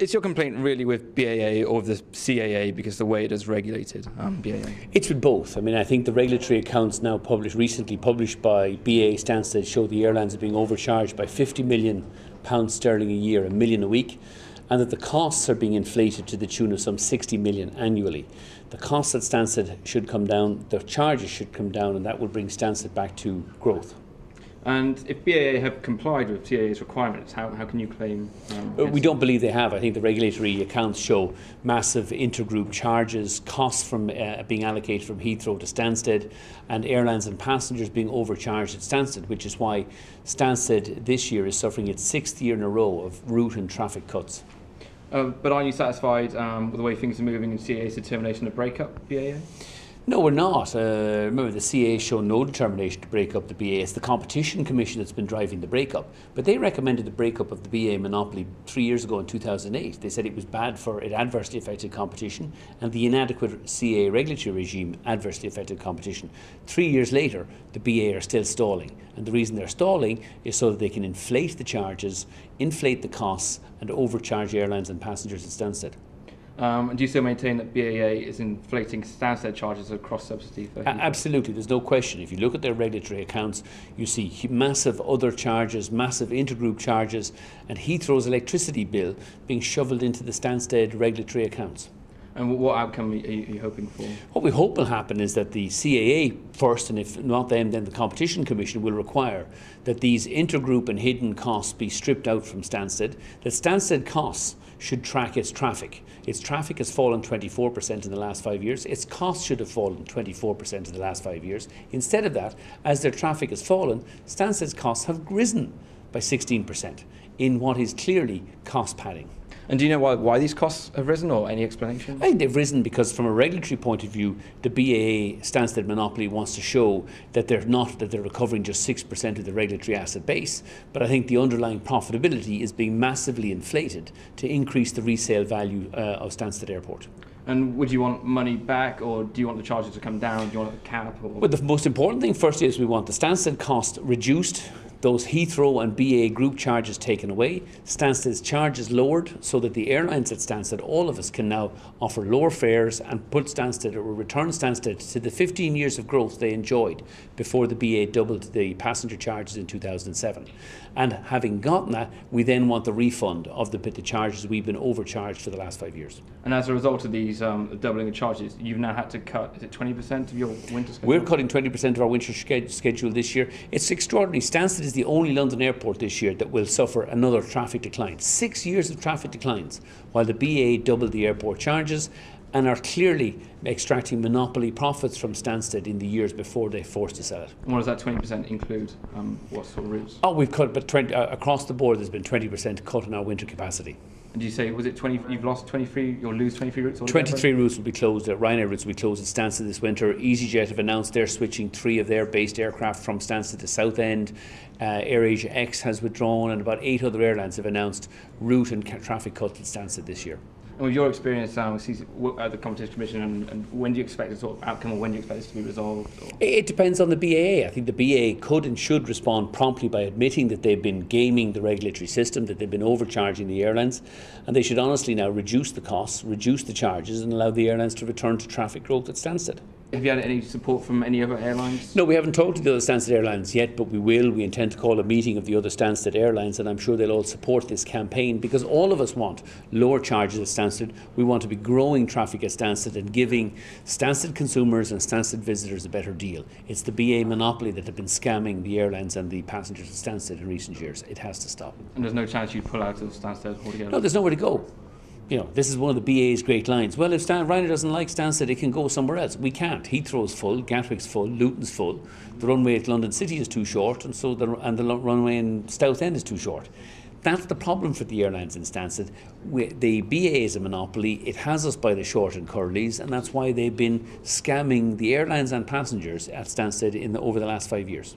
Is your complaint really with BAA or the CAA because the way it is regulated, BAA? It's with both. I mean, I think the regulatory accounts now recently published by BAA Stansted show the airlines are being overcharged by £50 million sterling a year, £1 million a week, and that the costs are being inflated to the tune of some 60 million annually. The costs at Stansted should come down, the charges should come down, and that will bring Stansted back to growth. And if BAA have complied with CAA's requirements, how can you claim? We don't believe they have. I think the regulatory accounts show massive intergroup charges, costs from being allocated from Heathrow to Stansted, and airlines and passengers being overcharged at Stansted, which is why Stansted this year is suffering its 6th year in a row of route and traffic cuts. But are you satisfied with the way things are moving in CAA's determination to break up BAA? No, we're not. Remember, the CAA show no determination to break up the BA. It's the Competition Commission that's been driving the breakup. But they recommended the breakup of the BA monopoly 3 years ago in 2008. They said it was bad for it adversely affected competition, and the inadequate CAA regulatory regime adversely affected competition. 3 years later, the BA are still stalling. And the reason they're stalling is so that they can inflate the charges, inflate the costs, and overcharge airlines and passengers at Stansted. And do you still maintain that BAA is inflating Stansted charges across subsidy for Heathrow? Absolutely, there's no question. If you look at their regulatory accounts, you see massive other charges, massive intergroup charges, and Heathrow's electricity bill being shoveled into the Stansted regulatory accounts. And what outcome are you hoping for? What we hope will happen is that the CAA first, and if not them, then the Competition Commission will require that these intergroup and hidden costs be stripped out from Stansted, that Stansted costs should track its traffic. Its traffic has fallen 24% in the last 5 years. Its costs should have fallen 24% in the last 5 years. Instead of that, as their traffic has fallen, Stansted's costs have risen by 16% in what is clearly cost padding. And do you know why these costs have risen, or any explanation? I think they've risen because, from a regulatory point of view, the BAA Stansted monopoly wants to show that they're recovering just 6% of the regulatory asset base. But I think the underlying profitability is being massively inflated to increase the resale value of Stansted Airport. And would you want money back, or do you want the charges to come down? Do you want a cap? Or? Well, the most important thing first is we want the Stansted cost reduced, those Heathrow and BA group charges taken away, Stansted's charges lowered, so that the airlines at Stansted, all of us, can now offer lower fares and put Stansted, or return Stansted to the 15 years of growth they enjoyed before the BA doubled the passenger charges in 2007. And having gotten that, we then want the refund of the charges we've been overcharged for the last 5 years. And as a result of these doubling of charges, you've now had to cut, is it 20% of your winter schedule? We're cutting 20% of our winter schedule this year. It's extraordinary. Stansted is the only London airport this year that will suffer another traffic decline. 6 years of traffic declines, while the BA doubled the airport charges and are clearly extracting monopoly profits from Stansted in the years before they forced to sell it. And what does that 20% include? What sort of routes? Oh, we've cut, but across the board there's been 20% cut in our winter capacity. And do you say, was it 20, you've lost 23, you'll lose 23 routes? 23 routes will be closed, Ryanair routes will be closed at Stansted this winter. EasyJet have announced they're switching 3 of their based aircraft from Stansted to Southend. AirAsia X has withdrawn, and about 8 other airlines have announced route and traffic cuts at Stansted this year. And with your experience at the Competition Commission, and when do you expect the sort of outcome, or when do you expect this to be resolved? Or? It depends on the BAA. I think the BAA could and should respond promptly by admitting that they've been gaming the regulatory system, that they've been overcharging the airlines, and they should honestly now reduce the costs, reduce the charges, and allow the airlines to return to traffic growth at Stansted. Have you had any support from any other airlines? No, we haven't talked to the other Stansted airlines yet, but we will. We intend to call a meeting of the other Stansted airlines, and I'm sure they'll all support this campaign, because all of us want lower charges at Stansted. We want to be growing traffic at Stansted and giving Stansted consumers and Stansted visitors a better deal. It's the BA monopoly that have been scamming the airlines and the passengers at Stansted in recent years. It has to stop. And there's no chance you'd pull out of Stansted altogether? No, there's nowhere to go. You know, this is one of the BA's great lines. Well, if Ryanair doesn't like Stansted, it can go somewhere else. We can't. Heathrow's full, Gatwick's full, Luton's full. The runway at London City is too short, and so the runway in Southend is too short. That's the problem for the airlines in Stansted. The BA is a monopoly. It has us by the short and curlies, and that's why they've been scamming the airlines and passengers at Stansted over the last 5 years.